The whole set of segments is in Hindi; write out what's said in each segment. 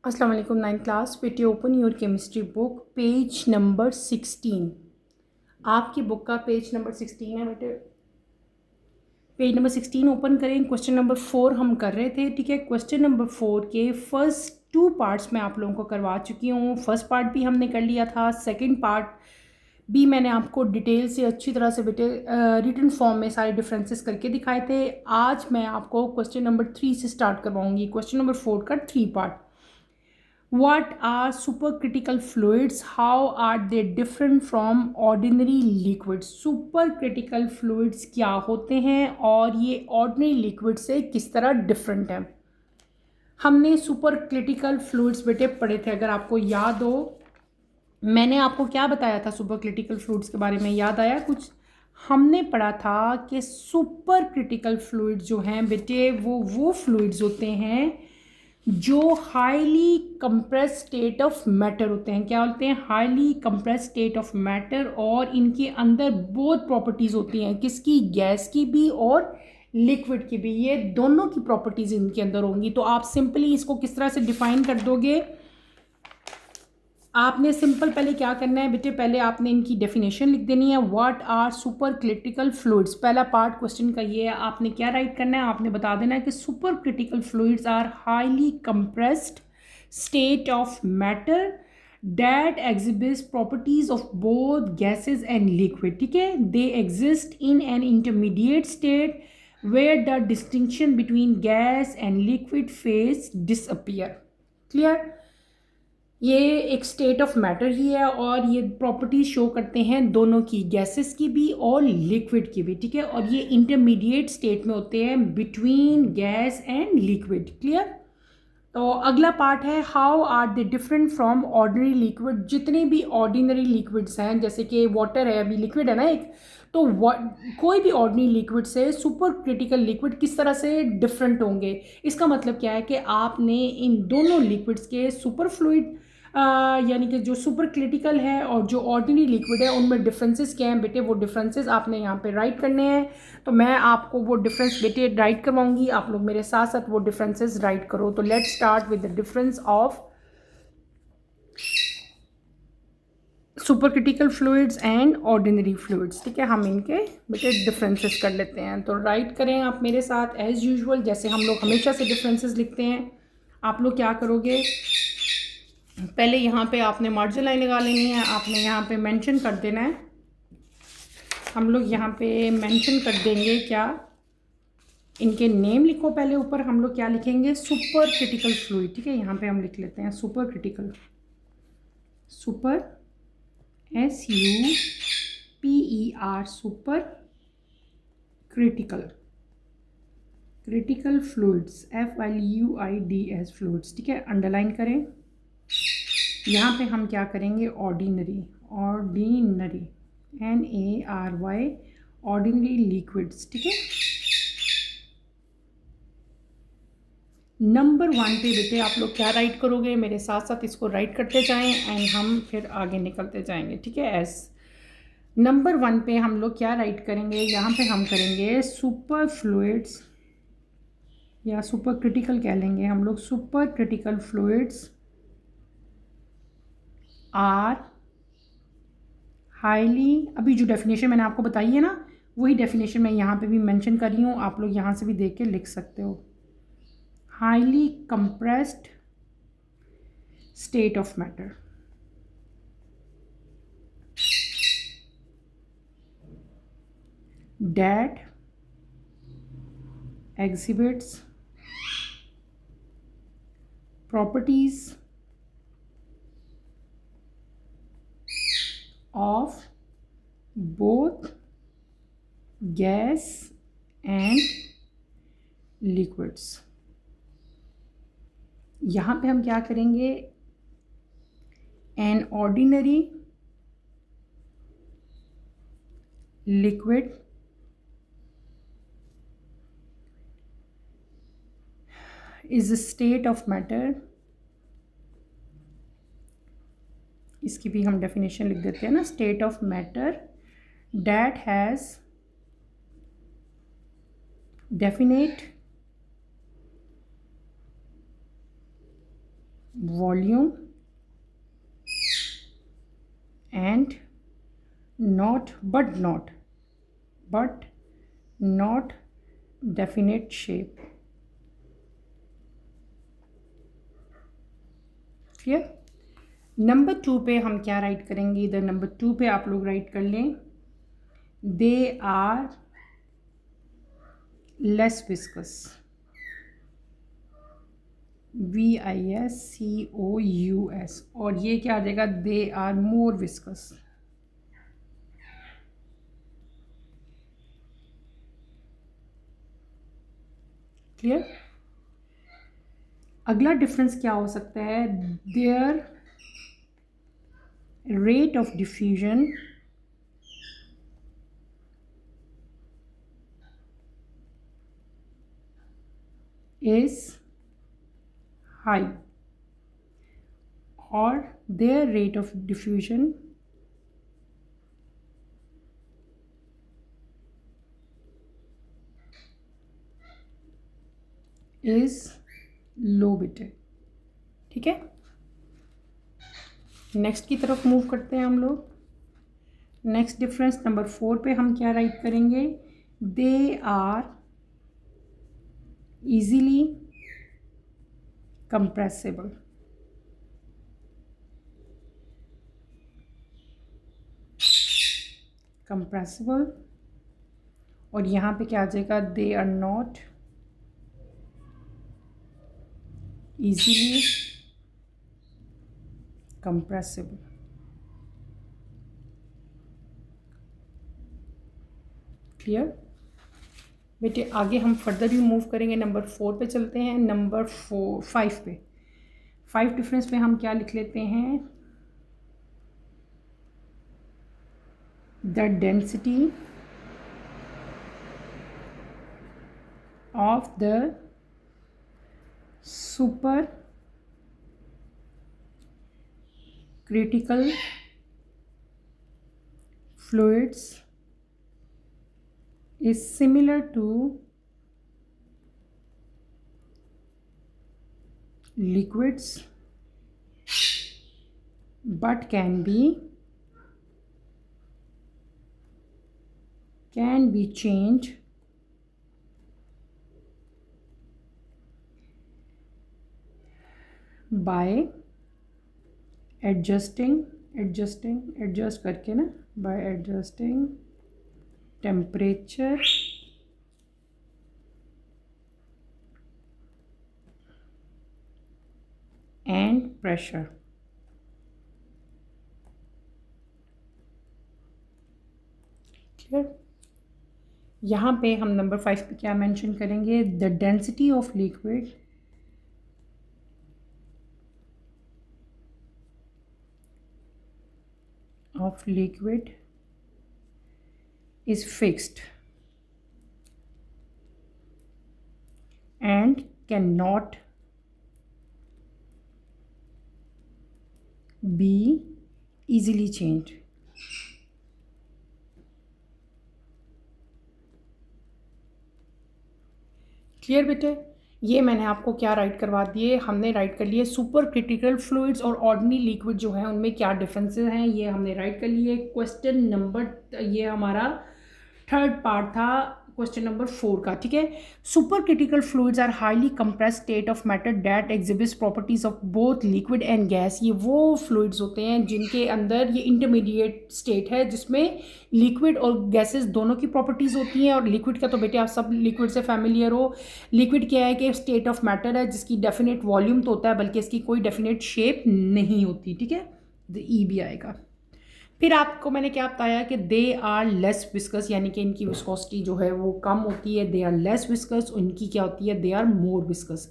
अस्सलाम वालेकुम। 9th क्लास, बेटे open your chemistry book, page number 16। आपकी बुक का पेज नंबर 16 है बेटे। पेज नंबर 16 ओपन करें। क्वेश्चन नंबर 4 हम कर रहे थे, ठीक है। क्वेश्चन नंबर 4 के फर्स्ट 2 पार्ट्स मैं आप लोगों को करवा चुकी हूँ। फर्स्ट पार्ट भी हमने कर लिया था, सेकेंड पार्ट भी मैंने आपको डिटेल से अच्छी तरह से बेटे रिटन फॉर्म में सारे डिफरेंसेस करके दिखाए थे। आज मैं आपको क्वेश्चन नंबर 3 से स्टार्ट करवाऊँगी। क्वेश्चन नंबर 4 का 3 part. What are supercritical fluids? How are they different from ordinary liquids? Supercritical fluids क्या होते हैं और ये ordinary liquid से किस तरह different है? हमने supercritical fluids बेटे पढ़े थे, अगर आपको याद हो। मैंने आपको क्या बताया था supercritical fluids के बारे में, याद आया कुछ? हमने पढ़ा था कि supercritical fluids जो हैं बेटे वो fluids होते हैं जो highly compress state of matter होते हैं। क्या होते हैं? Highly compress state of matter. और इनके अंदर बहुत प्रॉपर्टीज़ होती हैं, किसकी? गैस की भी और लिक्विड की भी। ये दोनों की प्रॉपर्टीज़ इनके अंदर होंगी। तो आप सिंपली इसको किस तरह से डिफाइन कर दोगे? आपने सिंपल पहले क्या करना है बेटे, पहले आपने इनकी डेफिनेशन लिख देनी है। What are super critical fluids, पहला पार्ट क्वेश्चन का ये है। आपने क्या राइट करना है? आपने बता देना है कि super critical fluids are highly compressed state of matter that exhibits properties of both gases and liquid, ठीक है। They exist in an intermediate state where the distinction between gas and liquid phase disappear. Clear? ये एक स्टेट ऑफ मैटर ही है और ये प्रॉपर्टीज शो करते हैं दोनों की, गैसेस की भी और लिक्विड की भी, ठीक है। और ये इंटरमीडिएट स्टेट में होते हैं between gas and liquid. Clear? तो अगला पार्ट है how are they different from ordinary liquid. जितने भी ऑर्डिनरी लिक्विड्स हैं, जैसे कि वाटर है, अभी लिक्विड है ना एक, तो कोई भी ऑर्डिनरी लिक्विड से सुपर क्रिटिकल लिक्विड किस तरह से डिफरेंट होंगे। इसका मतलब क्या है कि आपने इन दोनों लिक्विड्स के सुपर फ्लूइड यानी कि जो सुपर क्रिटिकल है और जो ऑर्डिनरी लिक्विड है उनमें डिफरेंसेस क्या हैं बेटे, वो डिफरेंसेस आपने यहाँ पे राइट करने हैं। तो मैं आपको वो डिफरेंस बेटे राइट करवाऊंगी, आप लोग मेरे साथ साथ वो डिफरेंसेस राइट करो। तो let's start with the difference of super critical fluids and ordinary fluids, ठीक है। हम इनके बेटे डिफरेंसेस कर लेते हैं। तो राइट करें आप मेरे साथ एज यूजुअल, जैसे हम लोग हमेशा से डिफरेंसेस लिखते हैं। आप लोग क्या करोगे, पहले यहाँ पे आपने मार्जिन लाइन लगा लेनी है, आपने यहाँ पे मेंशन कर देना है। हम लोग यहाँ पे मेंशन कर देंगे क्या, इनके नेम लिखो पहले ऊपर। हम लोग क्या लिखेंगे? सुपर क्रिटिकल फ्लूइड, ठीक है। यहाँ पे हम लिख लेते हैं super critical, super SUPER, super critical, critical fluids FLUIDS fluids, ठीक है। अंडरलाइन करें। यहाँ पे हम क्या करेंगे? Ordinary, ordinary NARY, ordinary liquids, ठीक है। नंबर 1 पे बेटे आप लोग क्या राइट करोगे? मेरे साथ साथ इसको राइट करते जाएं एंड हम फिर आगे निकलते जाएंगे, ठीक है। एस नंबर 1 पे हम लोग क्या राइट करेंगे? यहाँ पे हम करेंगे सुपर फ्लूइड्स या सुपर क्रिटिकल कह लेंगे हम लोग। Super critical fluids are highly, अभी जो डेफिनेशन मैंने आपको बताई है ना, वही डेफिनेशन मैं यहाँ पे भी मेंशन कर रही हूँ, आप लोग यहाँ से भी देख के लिख सकते हो। Highly compressed state of matter that exhibits properties of both gas and liquids। यहाँ पे हम क्या करेंगे? an ordinary liquid is a state of matter, इसकी भी हम डेफिनेशन लिख देते हैं ना, state of matter that has definite volume and but not definite shape. Clear. Number 2 पे हम क्या राइट करेंगे, इधर नंबर 2 पे आप लोग राइट कर लें, they are less viscous, VISCOUS, और ये क्या आ जाएगा, they are more viscous. Clear. अगला डिफरेंस क्या हो सकता है, their rate of diffusion is high or their rate of diffusion is low बेटे। ठीक है, नेक्स्ट की तरफ मूव करते हैं हम लोग। नेक्स्ट डिफरेंस नंबर 4 पे हम क्या राइट करेंगे, दे आर easily compressible, और यहाँ पे क्या आ जाएगा, they are not easily compressible। Clear बेटे। आगे हम फर्दर भी मूव करेंगे, नंबर 4 पे चलते हैं। नंबर 5 पे, 5 डिफरेंस पे हम क्या लिख लेते हैं, the density of the super critical fluids is similar to liquids but can be changed by adjust करके ना, by adjusting temperature and pressure। Clear. यहाँ पे हम नंबर 5 पे क्या मेंशन करेंगे, the density of liquid is fixed and cannot be easily changed। Clear बेटे। ये मैंने आपको क्या राइट करवा दिए, हमने राइट कर लिए सुपर क्रिटिकल फ्लूइड्स और ऑर्डिनरी लिक्विड जो है उनमें क्या डिफरेंसेस हैं, ये हमने राइट कर लिए। क्वेश्चन नंबर, ये हमारा थर्ड पार्ट था क्वेश्चन नंबर 4 का। ठीक है, super critical fluids are highly compressed state of matter that exhibits properties of both liquid and gas. ये वो फ्लूइड्स होते हैं जिनके अंदर ये इंटरमीडिएट स्टेट है जिसमें लिक्विड और गैसेस दोनों की प्रॉपर्टीज़ होती हैं। और लिक्विड का तो बेटे आप सब लिक्विड से फैमिलियर हो। लिक्विड क्या है कि स्टेट ऑफ मैटर है जिसकी डेफिनेट वॉल्यूम तो होता है बल्कि इसकी कोई डेफिनेट शेप नहीं होती। ठीक है, द ई भी आएगा। फिर आपको मैंने क्या बताया कि दे आर लेस विस्कस, यानी कि इनकी विस्कोसिटी जो है वो कम होती है। दे आर लेस विस्कस, उनकी क्या होती है, they are more viscous.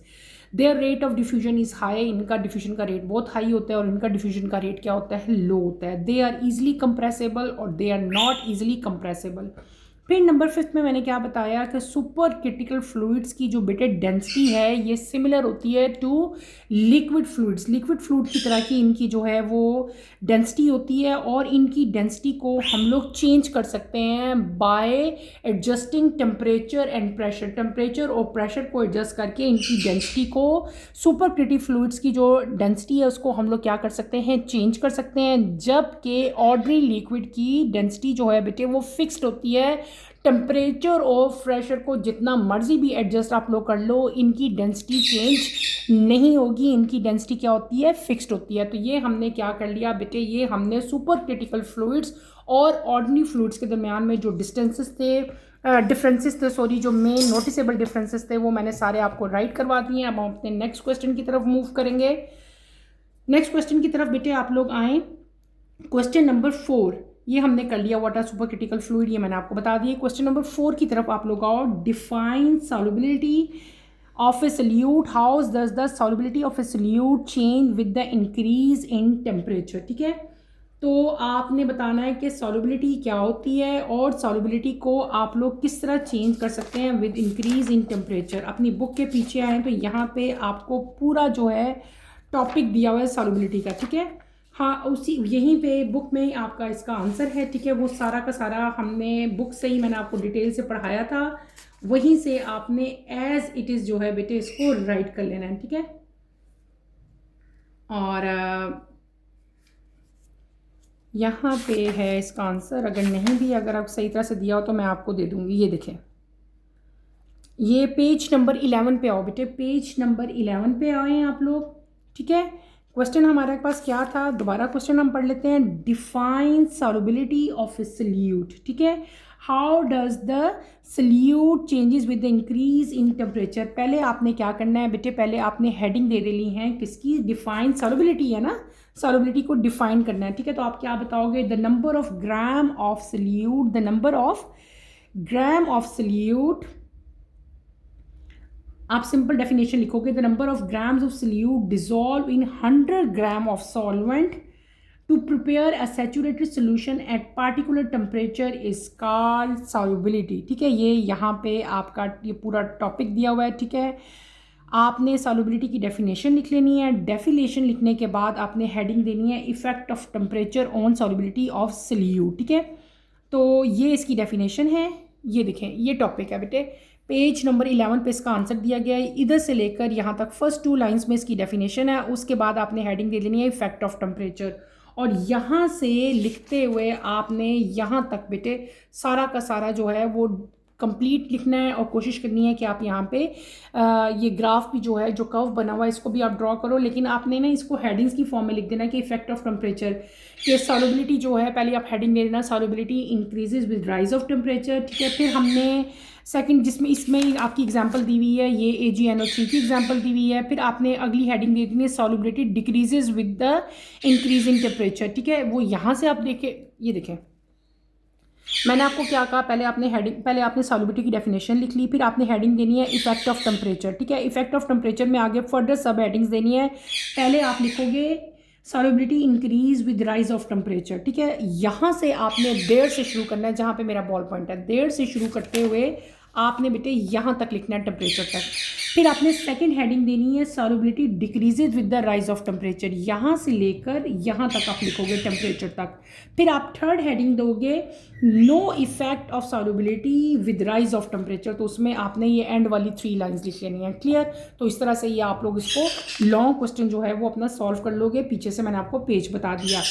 Their rate of diffusion is high, इनका डिफ्यूजन का रेट बहुत हाई होता है और इनका डिफ्यूजन का रेट क्या होता है, लो होता है। दे आर ईजिली कंप्रेसेबल और दे आर नॉट ईजिली कंप्रेसेबल। फिर नंबर 5 में मैंने क्या बताया कि सुपर क्रिटिकल फ्लूइड्स की जो बेटे डेंसिटी है ये सिमिलर होती है to liquid fluids. Liquid fluid की तरह की इनकी जो है वो डेंसिटी होती है और इनकी डेंसिटी को हम लोग चेंज कर सकते हैं bye adjusting temperature and pressure. Temperature और प्रेशर को एडजस्ट करके इनकी डेंसिटी को, सुपर क्रिटिकल फ्लूइड्स की जो डेंसिटी है उसको हम लोग क्या कर सकते हैं, चेंज कर सकते हैं। जबकि ऑर्डिनरी लिक्विड की डेंसिटी जो है बेटे वो फिक्स्ड होती है। टेम्परेचर और प्रेशर को जितना मर्जी भी एडजस्ट आप लोग कर लो, इनकी डेंसिटी चेंज नहीं होगी। इनकी डेंसिटी क्या होती है, फिक्स्ड होती है। तो ये हमने क्या कर लिया बेटे, ये हमने सुपर क्रिटिकल फ्लूइड्स और ऑर्डिनरी फ्लूइड्स के दरमियान में जो डिफरेंसेस थे, जो मेन नोटिसेबल डिफरेंसेस थे वो मैंने सारे आपको राइट करवा दिए हैं। अब हम अपने नेक्स्ट क्वेश्चन की तरफ मूव करेंगे। नेक्स्ट क्वेश्चन की तरफ बेटे आप लोग आए। क्वेश्चन नंबर 4 ये हमने कर लिया, what are super critical fluid, ये मैंने आपको बता दिया। क्वेश्चन नंबर 4 की तरफ आप लोग आओ। Define solubility of A solute, how does the solubility of A solute change with the increase in temperature. ठीक है, तो आपने बताना है कि सॉल्युबिलिटी क्या होती है और सॉल्युबिलिटी को आप लोग किस तरह चेंज कर सकते हैं विद इंक्रीज इन टेम्परेचर। अपनी बुक के पीछे आए तो यहाँ पे आपको पूरा जो है टॉपिक दिया हुआ है सॉल्युबिलिटी का। ठीक है, हाँ, उसी यहीं पे बुक में आपका इसका आंसर है। ठीक है, वो सारा का सारा हमने बुक से ही मैंने आपको डिटेल से पढ़ाया था, वहीं से आपने एज इट इज़ जो है बेटे इसको राइट कर लेना है। ठीक है, और यहाँ पे है इसका आंसर। अगर नहीं भी, अगर आप सही तरह से दिया हो तो मैं आपको दे दूँगी। ये देखें, ये पेज नंबर 11 पे आओ बेटे, पेज नंबर 11 पे आए हैं आप लोग। ठीक है, क्वेश्चन हमारे पास क्या था, दोबारा क्वेश्चन हम पढ़ लेते हैं। Define solubility of A solute. ठीक है, how does the solute changes with the increase in temperature. पहले आपने क्या करना है बेटे, पहले आपने हेडिंग दे देनी है किसकी, डिफाइन सॉल्युबिलिटी है ना, सॉल्युबिलिटी को डिफाइन करना है। ठीक है, तो आप क्या बताओगे, the number of gram of solute, the number of gram of solute. आप सिंपल डेफिनेशन लिखोगे, the number of grams of solute dissolve in 100 gram of solvent to prepare a saturated solution at particular temperature is called solubility. ठीक है, ये यहाँ पे आपका ये पूरा टॉपिक दिया हुआ है। ठीक है, आपने सॉल्युबिलिटी की डेफिनेशन लिख लेनी है। डेफिनेशन लिखने के बाद आपने हेडिंग देनी है effect of temperature on solubility of solute. ठीक है, तो ये इसकी डेफिनेशन है। ये देखें, ये टॉपिक है बेटे, पेज नंबर 11 पे इसका आंसर दिया गया है। इधर से लेकर यहाँ तक फर्स्ट 2 लाइंस में इसकी डेफिनेशन है। उसके बाद आपने हेडिंग दे देनी है इफेक्ट ऑफ टेम्परेचर, और यहाँ से लिखते हुए आपने यहाँ तक बेटे सारा का सारा जो है वो कंप्लीट लिखना है, और कोशिश करनी है कि आप यहाँ पे ये ग्राफ भी जो है, जो कर्व बना हुआ है, इसको भी आप ड्रॉ करो। लेकिन आपने ना इसको हेडिंग्स की फॉर्म में लिख देना कि इफेक्ट ऑफ टेम्परेचर के सॉल्युबिलिटी जो है, पहले आप हेडिंग दे देना solubility increases with rise of temperature. ठीक है, फिर हमने सेकंड, जिसमें इसमें आपकी एग्जांपल दी हुई है, ये AgNO3 की एग्जांपल दी हुई है। फिर आपने अगली हेडिंग दे दी है solubility decreases with the increase in temperature. ठीक है, वो यहाँ से आप देखें, ये देखें मैंने आपको क्या कहा, पहले आपने सॉल्युबिलिटी की डेफिनेशन लिख ली, फिर आपने हेडिंग देनी है इफेक्ट ऑफ टेम्परेचर। ठीक है, इफेक्ट ऑफ टेम्परेचर में आगे फर्दर सब हेडिंग्स देनी है। पहले आप लिखोगे solubility increase with rise of temperature. ठीक है, यहाँ से आपने देर से शुरू करना है, जहाँ पे मेरा बॉल पॉइंट है, देर से शुरू करते हुए आपने बेटे यहाँ तक लिखना है टेम्परेचर तक। फिर आपने सेकंड हेडिंग देनी है solubility decreases with the rise of temperature, यहाँ से लेकर यहाँ तक आप लिखोगे टेम्परेचर तक। फिर आप थर्ड हेडिंग दोगे no effect of solubility with rise of temperature, तो उसमें आपने ये एंड वाली 3 लाइन्स लिख लेनी है। क्लियर, तो इस तरह से ये आप लोग इसको लॉन्ग क्वेश्चन जो है वो अपना सॉल्व कर लोगे। पीछे से मैंने आपको पेज बता दिया।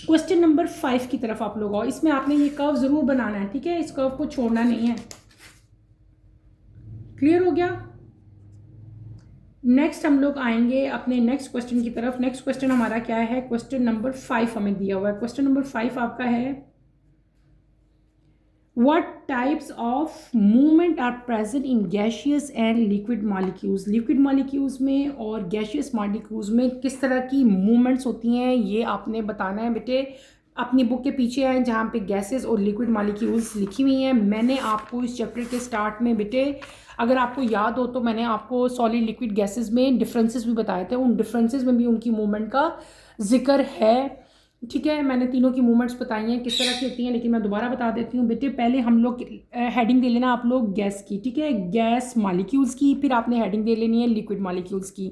क्वेश्चन नंबर 5 की तरफ आप लोग आओ। इसमें आपने ये कर्व ज़रूर बनाना है। ठीक है, इस कर्व को छोड़ना नहीं है। क्लियर हो गया। नेक्स्ट हम लोग आएंगे अपने नेक्स्ट क्वेश्चन की तरफ। नेक्स्ट क्वेश्चन हमारा क्या है, क्वेश्चन नंबर 5 हमें दिया हुआ है। क्वेश्चन नंबर 5 आपका है, what types of movement are present in gaseous and liquid molecules. Liquid molecules में और गैशियस मॉलिक्यूल्स में किस तरह की मूवमेंट्स होती हैं, ये आपने बताना है बेटे। अपनी बुक के पीछे आए जहाँ पे गैसेस और लिक्विड मॉलिक्यूल्स लिखी हुई हैं। मैंने आपको इस चैप्टर के स्टार्ट में बेटे, अगर आपको याद हो तो मैंने आपको सॉलिड लिक्विड गैसेस में डिफरेंसेस भी बताए थे। उन डिफरेंसेस में भी उनकी मूवमेंट का जिक्र है। ठीक है, मैंने तीनों की मूवमेंट्स बताई हैं किस तरह की होती हैं, लेकिन मैं दोबारा बता देती हूँ बेटे। पहले हम लोग हेडिंग दे लेना आप लोग गैस की, ठीक है, गैस मॉलिक्यूल्स की। फिर आपने हेडिंग दे लेनी है लिक्विड मॉलिक्यूल्स की।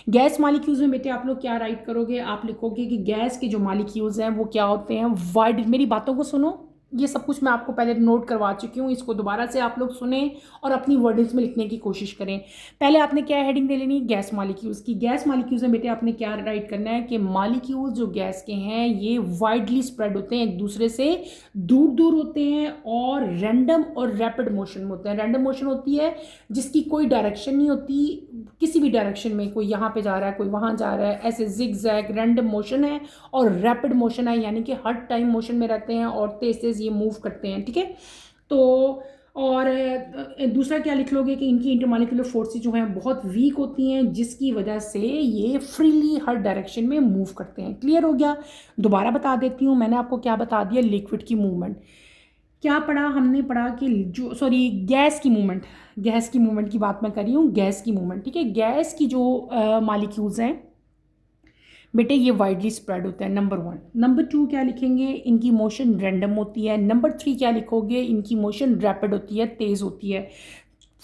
गैस मॉलिक्यूल्स में बेटे आप लोग क्या राइट करोगे, आप लिखोगे कि गैस के जो मॉलिक्यूल्स हैं वो क्या होते हैं, वाइड। मेरी बातों को सुनो, ये सब कुछ मैं आपको पहले नोट करवा चुकी हूँ, इसको दोबारा से आप लोग सुने और अपनी वर्डिंग्स में लिखने की कोशिश करें। पहले आपने क्या हेडिंग दे लेनी, गैस मॉलिक्यूल्स की। गैस मॉलिक्यूल्स में बेटे आपने क्या राइट करना है कि मॉलिक्यूल्स जो गैस के हैं ये वाइडली स्प्रेड होते हैं, एक दूसरे से दूर दूर होते हैं, और रैंडम और रैपिड मोशन में होते हैं। रैंडम मोशन होती है जिसकी कोई डायरेक्शन नहीं होती, किसी भी डायरेक्शन में, कोई यहाँ पे जा रहा है कोई वहाँ जा रहा है, ऐसे जिग जैग रैंडम मोशन है। और रैपिड मोशन है यानी कि हर टाइम मोशन में रहते हैं और तेज तेज ये मूव करते हैं, ठीक है। तो और दूसरा क्या लिख लोगे कि इनकी इंटरमॉलिक्यूलर फोर्सेस जो हैं बहुत वीक होती हैं, जिसकी वजह से ये फ्रीली हर डायरेक्शन में मूव करते हैं। क्लियर हो गया? दोबारा बता देती हूँ, मैंने आपको क्या बता दिया, लिक्विड की मूवमेंट क्या पढ़ा हमने, पढ़ा कि जो गैस की मूवमेंट, गैस की मूवमेंट की बात मैं कर रही हूँ, गैस की मूवमेंट, ठीक है। गैस की जो मॉलिक्यूल्स हैं बेटे ये वाइडली स्प्रेड होता है, नंबर 1। नंबर 2 क्या लिखेंगे, इनकी मोशन रैंडम होती है। नंबर 3 क्या लिखोगे, इनकी मोशन रैपिड होती है, तेज़ होती है।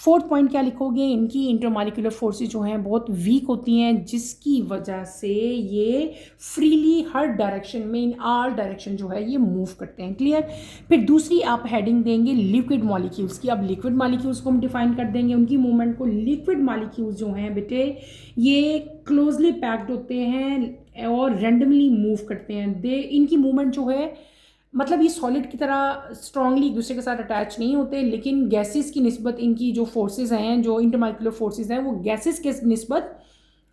4th पॉइंट क्या लिखोगे, इनकी इंटरमॉलिक्यूलर फोर्सेस जो हैं बहुत वीक होती हैं, जिसकी वजह से ये फ्रीली हर डायरेक्शन में, इन ऑल डायरेक्शन जो है ये मूव करते हैं। क्लियर? फिर दूसरी आप हेडिंग देंगे लिक्विड मॉलिक्यूल्स की। अब लिक्विड मॉलिक्यूल्स को हम डिफाइन कर देंगे, उनकी मूवमेंट को। लिक्विड मॉलिक्यूल्स जो हैं बेटे ये क्लोजली पैक्ड होते हैं और रैंडमली मूव करते हैं। इनकी मूवमेंट जो है मतलब ये सॉलिड की तरह स्ट्रांगली एक दूसरे के साथ अटैच नहीं होते, लेकिन गैसेस की निस्बत इनकी जो फोर्सेस हैं, जो इंटरमॉलिक्यूलर फोर्सेस हैं, वो गैसेस के निस्बत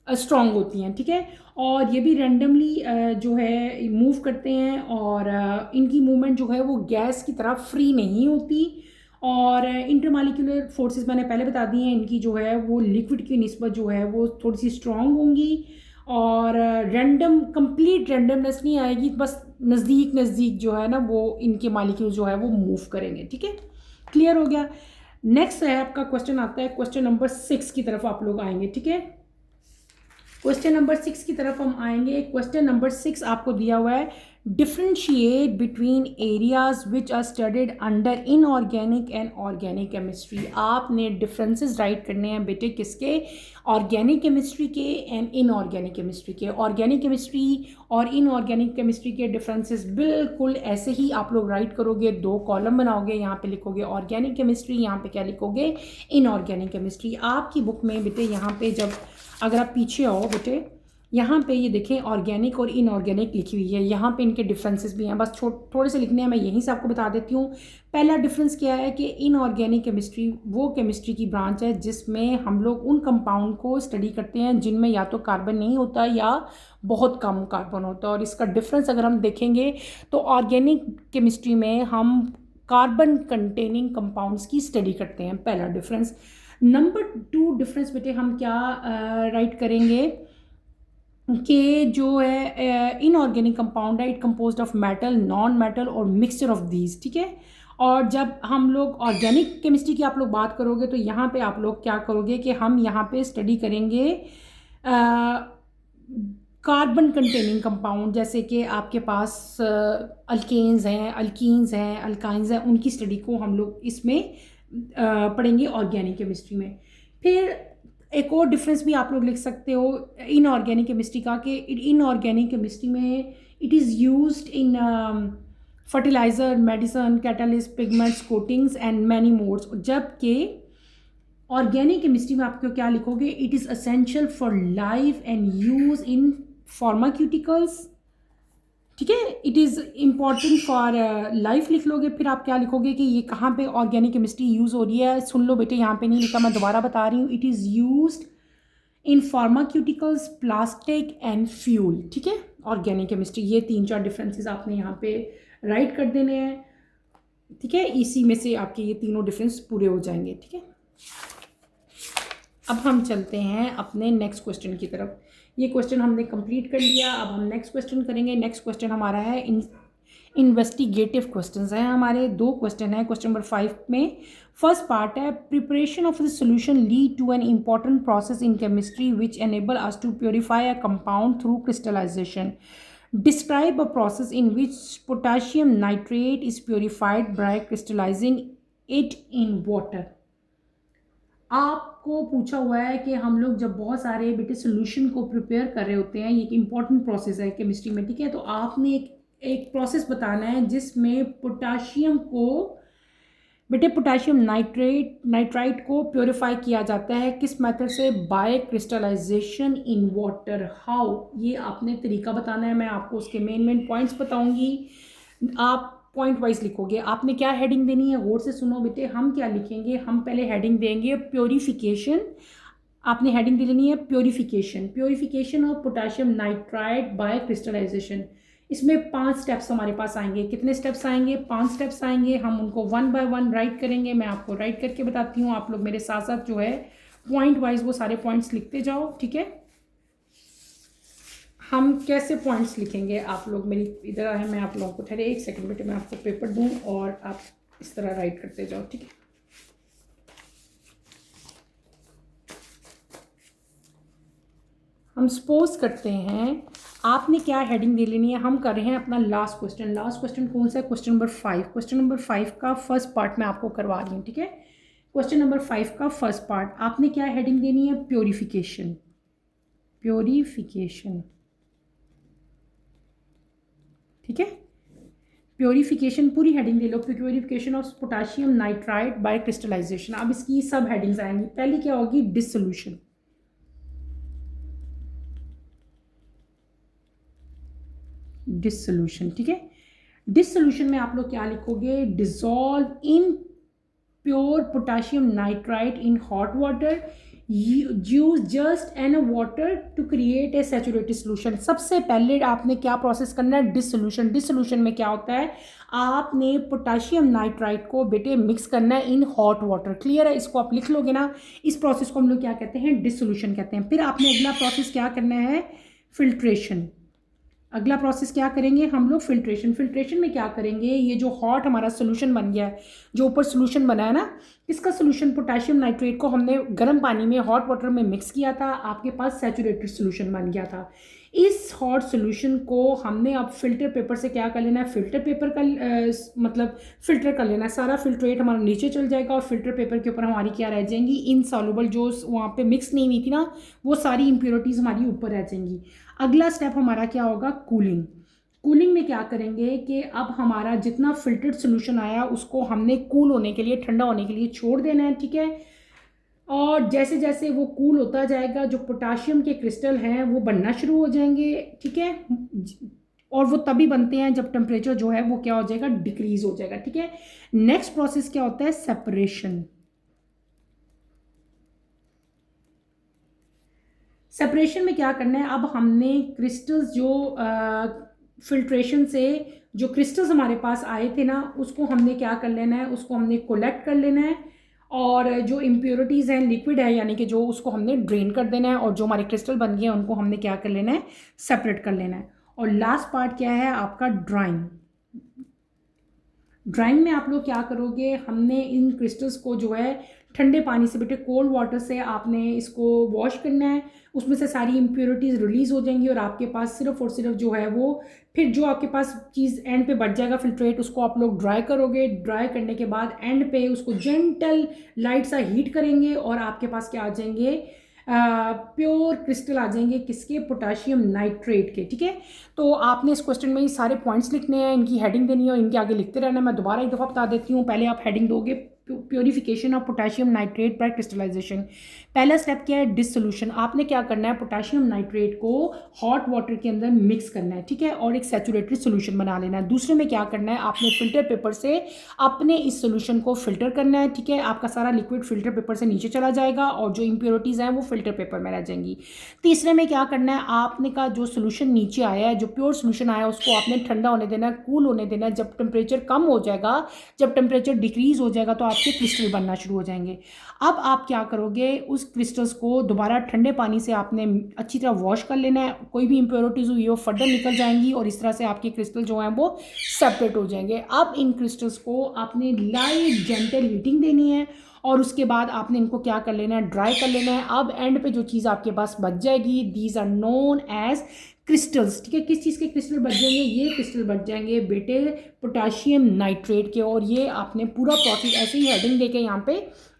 स्ट्रांग होती हैं, ठीक है। और ये भी रैंडमली जो है मूव करते हैं, और इनकी मूवमेंट जो है वो गैस की तरह फ्री नहीं होती। और इंटरमॉलिक्यूलर फोर्सेस मैंने पहले बता दी हैं, इनकी जो है वो लिक्विड की निस्बत जो है वो थोड़ी सी स्ट्रांग होंगी, और रैंडम कंप्लीट रैंडमनेस नहीं आएगी, बस नज़दीक नज़दीक जो है ना वो इनके मॉलिक्यूल जो है वो मूव करेंगे, ठीक है। क्लियर हो गया? नेक्स्ट है आपका क्वेश्चन आता है, क्वेश्चन नंबर 6 की तरफ आप लोग आएंगे, ठीक है। क्वेश्चन नंबर 6 की तरफ हम आएंगे। क्वेश्चन नंबर 6 आपको दिया हुआ है, differentiate between areas which are studied under inorganic and organic chemistry. आपने डिफरेंसेस राइट करने हैं बेटे, किसके? ऑर्गेनिक केमिस्ट्री के एंड इनऑर्गेनिक केमिस्ट्री के। ऑर्गेनिक केमिस्ट्री और इनऑर्गेनिक केमिस्ट्री के डिफरेंसेस बिल्कुल ऐसे ही आप लोग राइट करोगे, 2 कॉलम बनाओगे, यहाँ पे लिखोगे ऑर्गेनिक केमिस्ट्री, यहाँ पे क्या लिखोगे, इनऑर्गेनिक केमिस्ट्री। आपकी बुक में बेटे यहाँ पे जब अगर आप पीछे आओ बेटे, यहाँ पे ये देखें ऑर्गेनिक और इनऑर्गेनिक लिखी हुई है, यहाँ पे इनके डिफरेंसेस भी हैं, बस थोड़े से लिखने हैं, मैं यहीं से आपको बता देती हूँ। पहला डिफरेंस क्या है कि इनऑर्गेनिक केमिस्ट्री वो केमिस्ट्री की ब्रांच है जिसमें हम लोग उन कंपाउंड को स्टडी करते हैं जिनमें या तो कार्बन नहीं होता या बहुत कम कार्बन होता है। और इसका डिफरेंस अगर हम देखेंगे तो ऑर्गेनिक केमिस्ट्री में हम कार्बन कंटेनिंग कंपाउंड्स की स्टडी करते हैं, पहला डिफरेंस। नंबर 2 डिफरेंस बेटे हम क्या राइट करेंगे कि जो है इनऑर्गेनिक कंपाउंड है, it composed of metal, non metal और मिक्सचर ऑफ दीज, ठीक है। और जब हम लोग ऑर्गेनिक केमिस्ट्री की आप लोग बात करोगे तो यहाँ पे आप लोग क्या करोगे कि हम यहाँ पे स्टडी करेंगे कार्बन कंटेनिंग कंपाउंड, जैसे कि आपके पास अल्केन्स हैं, अल्कीन्स हैं, अल्काइंस हैं, उनकी स्टडी को हम लोग इसमें पढ़ेंगे ऑर्गेनिक केमिस्ट्री में। फिर एक और डिफरेंस भी आप लोग लिख सकते हो इनऑर्गेनिक केमिस्ट्री का, कि इनऑर्गेनिक केमिस्ट्री में it is used in fertiliser, medicine, catalyst, pigments, coatings and many modes. जबकि ऑर्गेनिक केमिस्ट्री में आपको क्या लिखोगे, it is essential for life and use in pharmaceuticals, ठीक है। It is important for life लिख लोगे। फिर आप क्या लिखोगे कि ये कहाँ पे ऑर्गेनिक केमिस्ट्री यूज़ हो रही है, सुन लो बेटे, यहाँ पे नहीं लिखा, मैं दोबारा बता रही हूँ, it is used in pharmaceuticals, plastic and fuel, ठीक है। ऑर्गेनिक केमिस्ट्री, ये 3-4 डिफरेंसेस आपने यहाँ पे राइट कर देने हैं, ठीक है। इसी में से आपके ये तीनों डिफरेंस पूरे हो जाएंगे, ठीक है। अब हम चलते हैं अपने नेक्स्ट क्वेश्चन की तरफ। ये क्वेश्चन हमने कंप्लीट कर लिया, अब हम नेक्स्ट क्वेश्चन करेंगे। नेक्स्ट क्वेश्चन हमारा है इन्वेस्टिगेटिव क्वेश्चंस हैं हमारे, 2 क्वेश्चन हैं। क्वेश्चन नंबर 5 में फर्स्ट पार्ट है, preparation of the solution lead to an important process in chemistry which enable us to purify a compound through crystallisation. Describe a process in which potassium nitrate is purified by crystallising it in water. आपको पूछा हुआ है कि हम लोग जब बहुत सारे बेटे सोल्यूशन को प्रिपेयर कर रहे होते हैं, ये एक इंपॉर्टेंट प्रोसेस है केमिस्ट्री में, ठीक है। तो आपने एक प्रोसेस बताना है जिसमें पोटाशियम को बेटे पोटाशियम नाइट्राइट को प्योरीफाई किया जाता है, किस मेथड से? By crystallisation in water. How, ये आपने तरीका बताना है। मैं आपको उसके मेन पॉइंट्स बताऊंगी, आप पॉइंट वाइज लिखोगे। आपने क्या हेडिंग देनी है, गौर से सुनो बेटे। हम क्या लिखेंगे, हम पहले हेडिंग देंगे प्योरीफिकेशन। आपने हेडिंग दे लेनी है purification of potassium nitrite by crystallisation. इसमें 5 स्टेप्स हमारे पास आएंगे। कितने स्टेप्स आएंगे? 5 स्टेप्स आएंगे। हम उनको 1 बाय 1 राइट करेंगे। मैं आपको राइट करके बताती हूँ, आप लोग मेरे साथ साथ जो है पॉइंट वाइज वो सारे पॉइंट्स लिखते जाओ, ठीक है। हम कैसे पॉइंट्स लिखेंगे, आप लोग मेरी इधर आए, मैं आप लोगों को ठहरे 1 सेकंड बेटे, मैं आपको पेपर दूँ और आप इस तरह राइट करते जाओ, ठीक है। हम सपोज करते हैं, आपने क्या हेडिंग दे लेनी है। हम कर रहे हैं अपना लास्ट क्वेश्चन कौन सा है? Question number 5। क्वेश्चन नंबर 5 का फर्स्ट पार्ट मैं आपको करवा रही हूँ, ठीक है। क्वेश्चन नंबर 5 का फर्स्ट पार्ट आपने क्या हेडिंग देनी है? प्योरीफिकेशन। ठीक है, प्योरीफिकेशन पूरी हेडिंग दे लो। Purification of potassium nitrite by crystallisation. अब इसकी सब हेडिंग्स आएंगी। पहली क्या होगी? डिसोल्यूशन। ठीक है। डिसोल्यूशन में आप लोग क्या लिखोगे? Dissolve in pure potassium nitrite in hot water, use just an water to create a saturated solution. सबसे पहले आपने क्या प्रोसेस करना है? डिसोल्यूशन में क्या होता है? आपने पोटाशियम नाइट्राइट को बेटे मिक्स करना है इन हॉट वाटर। क्लियर है? इसको आप लिख लोगे ना। इस प्रोसेस को हम लोग क्या कहते हैं? डिसोल्यूशन कहते हैं। फिर आपने अगला प्रोसेस क्या करना है? फिल्ट्रेशन। अगला प्रोसेस क्या करेंगे हम लोग? फिल्ट्रेशन में क्या करेंगे? ये जो हॉट हमारा सोल्यूशन बन गया है, जो ऊपर सोल्यूशन बना है ना, इसका सोल्यूशन पोटाशियम नाइट्रेट को हमने गर्म पानी में हॉट वाटर में मिक्स किया था, आपके पास सैचुरेटेड सोल्यूशन बन गया था। इस हॉट सोल्यूशन को हमने अब फिल्टर पेपर से क्या कर लेना है? फिल्टर पेपर का मतलब फिल्टर कर लेना है। सारा फिल्ट्रेट हमारा नीचे चल जाएगा और फिल्टर पेपर के ऊपर हमारी क्या रह जाएंगी? इनसॉल्युबल, जो वहाँ पे मिक्स नहीं हुई थी ना, वो सारी इम्प्योरिटीज़ हमारी ऊपर रह जाएंगी। अगला स्टेप हमारा क्या होगा? कूलिंग में क्या करेंगे कि अब हमारा जितना फिल्टर्ड सोल्यूशन आया उसको हमने कूल होने के लिए, ठंडा होने के लिए छोड़ देना है, ठीक है। और जैसे जैसे वो कूल होता जाएगा, जो पोटाशियम के क्रिस्टल हैं वो बनना शुरू हो जाएंगे, ठीक है। और वो तभी बनते हैं जब टेम्परेचर जो है वो क्या हो जाएगा? डिक्रीज हो जाएगा, ठीक है। नेक्स्ट प्रोसेस क्या होता है? सेपरेशन में क्या करना है? अब हमने क्रिस्टल्स जो फिल्ट्रेशन से जो क्रिस्टल्स हमारे पास आए थे ना, उसको हमने क्या कर लेना है? उसको हमने कोलेक्ट कर लेना है और जो इम्प्योरिटीज़ हैं, लिक्विड है यानी कि जो, उसको हमने ड्रेन कर देना है और जो हमारे क्रिस्टल बन गए हैं उनको हमने क्या कर लेना है? सेपरेट कर लेना है। और लास्ट पार्ट क्या है आपका? ड्राइंग में आप लोग क्या करोगे? हमने इन क्रिस्टल्स को जो है ठंडे पानी से, बेटे कोल्ड वाटर से आपने इसको वॉश करना है। उसमें से सारी इम्प्योरिटीज़ रिलीज़ हो जाएंगी और आपके पास सिर्फ और सिर्फ जो है वो, फिर जो आपके पास चीज़ एंड पे बच जाएगा फिल्ट्रेट, उसको आप लोग ड्राई करोगे। ड्राई करने के बाद एंड पे उसको जेंटल लाइट सा हीट करेंगे और आपके पास क्या आ जाएंगे? प्योर क्रिस्टल आ जाएंगे। किसके? पोटाशियम नाइट्रेट के, ठीक है। तो आपने इस क्वेश्चन में ये सारे पॉइंट्स लिखने हैं, इनकी हेडिंग देनी है और इनके आगे लिखते रहना है। मैं दोबारा एक दफ़ा बता देती हूँ। पहले आप हेडिंग दोगे purification of potassium nitrate by crystallisation. पहला स्टेप क्या है? डिसोल्यूशन। आपने क्या करना है? पोटाशियम नाइट्रेट को हॉट वाटर के अंदर मिक्स करना है, ठीक है, और एक सैचुरेटेड सोल्यूशन बना लेना है। दूसरे में क्या करना है? आपने फिल्टर पेपर से अपने इस सोल्यूशन को फिल्टर करना है, ठीक है। आपका सारा लिक्विड फिल्टर पेपर से नीचे चला जाएगा और जो इम्प्योरिटीज़ हैं वो फिल्टर पेपर में रह जाएंगी। तीसरे में क्या करना है? आपने का जो सोल्यूशन नीचे आया है, जो प्योर सोल्यूशन आया है, उसको आपने ठंडा होने देना है, कूल होने देना है। जब टेम्परेचर कम हो जाएगा, जब टेम्परेचर डिक्रीज हो जाएगा, तो आपके क्रिस्टल बनना शुरू हो जाएंगे। अब आप क्या करोगे? उस क्रिस्टल्स को दोबारा ठंडे पानी से आपने अच्छी तरह वॉश कर लेना है। कोई भी इंप्योरिटीज़ हुई हो फर्दर निकल जाएंगी और इस तरह से आपके क्रिस्टल जो हैं वो सेपरेट हो जाएंगे। अब इन क्रिस्टल्स को आपने लाइट जेंटल हीटिंग देनी है और उसके बाद आपने इनको क्या कर लेना है? ड्राई कर लेना है। अब एंड पे जो चीज़ आपके पास बच जाएगी, these are known as crystals, ठीक है, किस चीज़ के क्रिस्टल बच जाएंगे, ये क्रिस्टल बच जाएंगे बेटे पोटाशियम नाइट्रेट के। और ये आपने पूरा प्रोसेस ऐसे ही हेडिंग देके यहाँ पे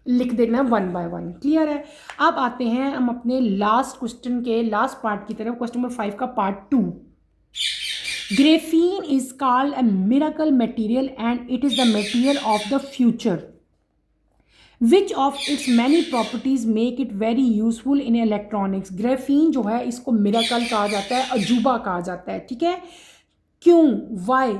लिख देना 1 बाय 1। क्लियर है। अब आते हैं हम अपने लास्ट क्वेश्चन के लास्ट पार्ट की तरफ, क्वेश्चन नंबर 5 का part 2। Graphene is called a miracle material and it is the material of the future. Which of its many properties make it very useful in electronics. Graphene जो है इसको मिरेकल कहा जाता है, अजूबा कहा जाता है, ठीक है। क्यों, वाई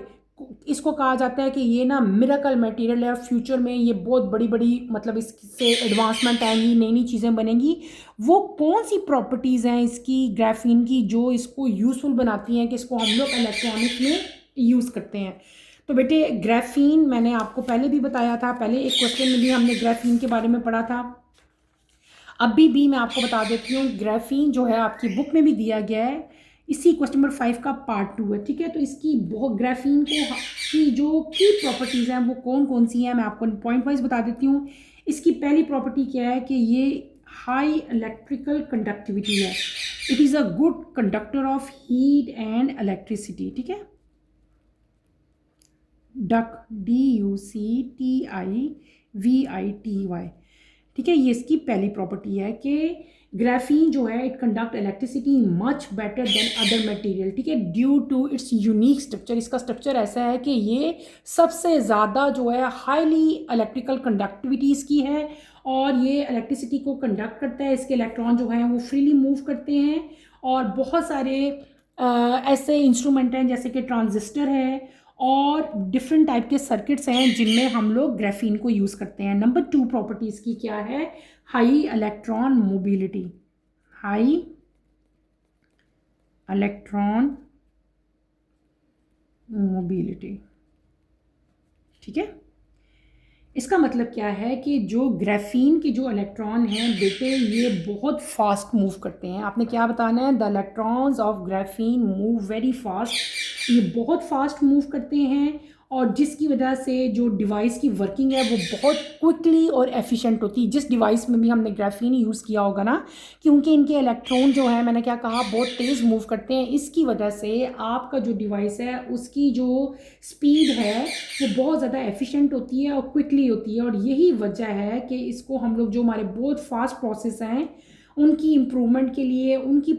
इसको कहा जाता है कि ये ना मिरेकल मटेरियल है, फ्यूचर में ये बहुत बड़ी बड़ी मतलब इससे एडवांसमेंट आएंगी, नई नई चीज़ें बनेंगी। वो कौन सी प्रॉपर्टीज़ हैं इसकी ग्राफीन की जो इसको यूज़फुल बनाती हैं कि इसको हम लोग इलेक्ट्रॉनिक्स में यूज़ करते हैं। तो बेटे ग्राफीन मैंने आपको पहले भी बताया था, पहले एक क्वेश्चन में भी हमने ग्राफीन के बारे में पढ़ा था, अभी भी मैं आपको बता देती हूँ। ग्राफीन जो है आपकी बुक में भी दिया गया है, इसी क्वेश्चन नंबर 5 का पार्ट 2 है, ठीक है। तो इसकी बहुत ग्राफीन को की जो की प्रॉपर्टीज़ हैं वो कौन कौन सी हैं मैं आपको पॉइंट वाइज बता देती हूँ। इसकी पहली प्रॉपर्टी क्या है कि ये हाई इलेक्ट्रिकल कंडक्टिविटी है, it is a good conductor of heat and electricity, ठीक है। डक DUCTIVITY, ठीक है। ये इसकी पहली प्रॉपर्टी है कि ग्राफीन जो है it conduct electricity much better than other material, ठीक है, due to its unique structure. इसका स्ट्रक्चर ऐसा है कि ये सबसे ज़्यादा जो है हाईली इलेक्ट्रिकल कंडक्टिविटी इसकी है और ये इलेक्ट्रिसिटी को कंडक्ट करता है। इसके इलेक्ट्रॉन जो हैं वो फ्रीली मूव करते हैं और बहुत सारे ऐसे इंस्ट्रूमेंट हैं जैसे कि ट्रांजिस्टर है और डिफरेंट टाइप के सर्किट्स हैं जिनमें हम लोग ग्राफीन को यूज़ करते हैं। नंबर 2 प्रॉपर्टीज़ की क्या है, high electron mobility, high electron mobility, ठीक है। इसका मतलब क्या है कि जो ग्राफीन के जो इलेक्ट्रॉन हैं बेटे ये बहुत फास्ट मूव करते हैं। आपने क्या बताना है, the electrons of graphene move very fast, ये बहुत फास्ट मूव करते हैं और जिसकी वजह से जो डिवाइस की वर्किंग है वो बहुत क्विकली और एफिशिएंट होती है। जिस डिवाइस में भी हमने ग्राफीन यूज़ किया होगा ना, क्योंकि इनके इलेक्ट्रॉन जो है मैंने क्या कहा बहुत तेज़ मूव करते हैं, इसकी वजह से आपका जो डिवाइस है उसकी जो स्पीड है वो बहुत ज़्यादा एफिशिएंट होती है और क्विकली होती है। और यही वजह है कि इसको हम लोग जो हमारे बहुत फास्ट प्रोसेस हैं उनकी इम्प्रूवमेंट के लिए, उनकी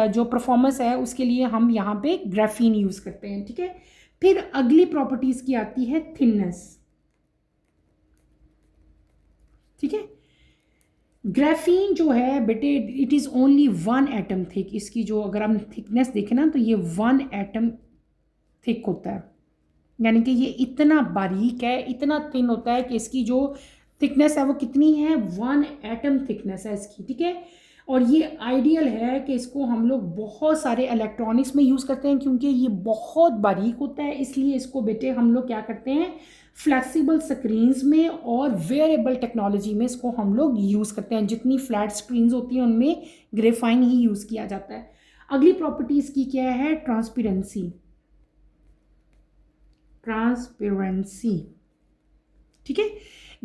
जो परफॉर्मेंस है उसके लिए हम यहाँ पे ग्राफीन यूज़ करते हैं, ठीक है। फिर अगली प्रॉपर्टीज़ की आती है थिननेस, ठीक है। ग्राफीन जो है बेटे it is only 1 atom thick. इसकी जो अगर हम थिकनेस देखें ना तो ये 1 एटम थिक होता है, यानी कि ये इतना बारीक है, इतना थिन होता है कि इसकी जो थिकनेस है वो कितनी है, 1 एटम थिकनेस है इसकी, ठीक है। और ये आइडियल है कि इसको हम लोग बहुत सारे इलेक्ट्रॉनिक्स में यूज़ करते हैं क्योंकि ये बहुत बारीक होता है, इसलिए इसको बेटे हम लोग क्या करते हैं फ्लैक्सिबल स्क्रीन्स में और वेयरेबल टेक्नोलॉजी में इसको हम लोग यूज़ करते हैं। जितनी फ्लैट स्क्रीन्स होती हैं उनमें ग्रेफाइन ही यूज़ किया जाता है। अगली प्रॉपर्टीज़ की क्या है, ट्रांसपेरेंसी, ट्रांसपेरेंसी, ठीक है।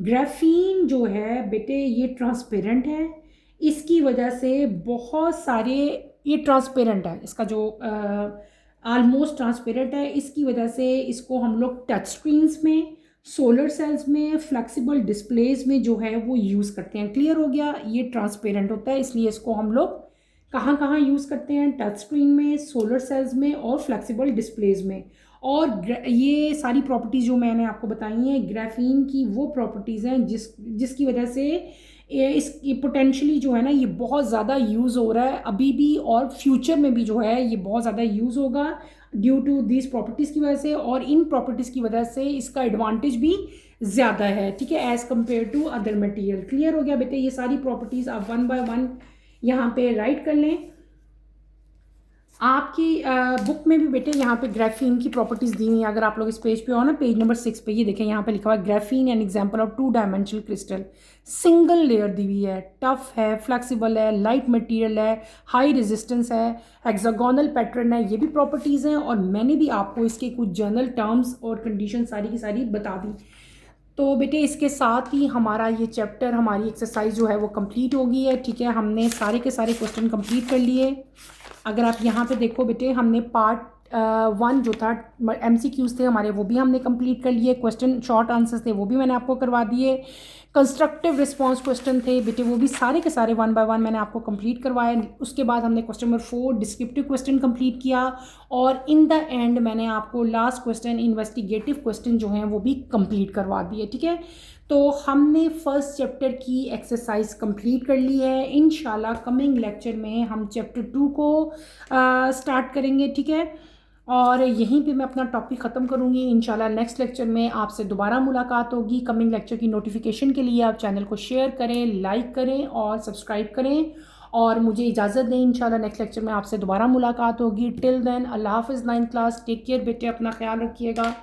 ग्राफीन जो है बेटे ये ट्रांसपेरेंट है, इसकी वजह से बहुत सारे, ये ट्रांसपेरेंट है, इसका जो ऑलमोस्ट ट्रांसपेरेंट है, इसकी वजह से इसको हम लोग टच स्क्रीन्स में, सोलर सेल्स में, फ्लेक्सिबल डिस्प्लेज में जो है वो यूज़ करते हैं। क्लियर हो गया, ये ट्रांसपेरेंट होता है इसलिए इसको हम लोग कहाँ कहाँ यूज़ करते हैं, टच स्क्रीन में, सोलर सेल्स में और फ्लेक्सिबल डिस्प्लेज में। और ये सारी प्रॉपर्टीज़ जो मैंने आपको बताई हैं ग्राफीन की वो प्रॉपर्टीज़ हैं जिसकी वजह से इस पोटेंशियली जो है ना ये बहुत ज़्यादा यूज़ हो रहा है अभी भी और फ्यूचर में भी जो है ये बहुत ज़्यादा यूज़ होगा ड्यू टू दिस प्रॉपर्टीज़ की वजह से। और इन प्रॉपर्टीज़ की वजह से इसका एडवांटेज भी ज़्यादा है, ठीक है, as compare to other material. Clear हो गया बेटे, ये सारी प्रॉपर्टीज़ आप 1 बाय 1 यहाँ पे राइट कर लें। आपकी बुक में भी बेटे यहाँ पे ग्राफीन की प्रॉपर्टीज़ दी हुई हैं। अगर आप लोग इस पेज पे हो ना, पेज नंबर 6 पे, ये देखें यहाँ पे लिखा हुआ है graphene an example of 2 dimensional crystal, single layer दी हुई है, टफ है, फ्लेक्सिबल है, लाइट मटेरियल है, हाई रेजिस्टेंस है, हेक्सागोनल पैटर्न है, ये भी प्रॉपर्टीज़ हैं। और मैंने भी आपको इसके कुछ जनरल टर्म्स और कंडीशन सारी की सारी बता दी। तो बेटे इसके साथ ही हमारा ये चैप्टर, हमारी एक्सरसाइज जो है वो कंप्लीट हो गई है। ठीक है, हमने सारे के सारे क्वेश्चन कंप्लीट कर लिए। अगर आप यहाँ पे देखो बेटे, हमने पार्ट 1 जो था MCQs थे हमारे, वो भी हमने कंप्लीट कर लिए। क्वेश्चन शॉर्ट आंसर्स थे वो भी मैंने आपको करवा दिए। कंस्ट्रक्टिव रिस्पॉन्स क्वेश्चन थे बेटे, वो भी सारे के सारे 1 बाय 1 मैंने आपको कंप्लीट करवाए। उसके बाद हमने question number 4 descriptive question complete किया, और इन द एंड मैंने आपको लास्ट क्वेश्चन इन्वेस्टिगेटिव क्वेश्चन जो हैं वो भी कंप्लीट करवा दिए। ठीक है, तो हमने फर्स्ट चैप्टर की एक्सरसाइज कंप्लीट कर ली है। इंशाल्लाह कमिंग लेक्चर में हम चैप्टर 2 को स्टार्ट करेंगे। ठीक है, और यहीं पे मैं अपना टॉपिक ख़त्म करूँगी। इंशाल्लाह नेक्स्ट लेक्चर में आपसे दोबारा मुलाकात होगी। कमिंग लेक्चर की नोटिफिकेशन के लिए आप चैनल को शेयर करें, लाइक करें और सब्सक्राइब करें, और मुझे इजाज़त दें। इंशाल्लाह नेक्स्ट लेक्चर में आपसे दोबारा मुलाकात होगी। टिल देन अल्लाह हाफ़िज़। 9th क्लास, टेक केयर बेटे, अपना ख्याल रखिएगा।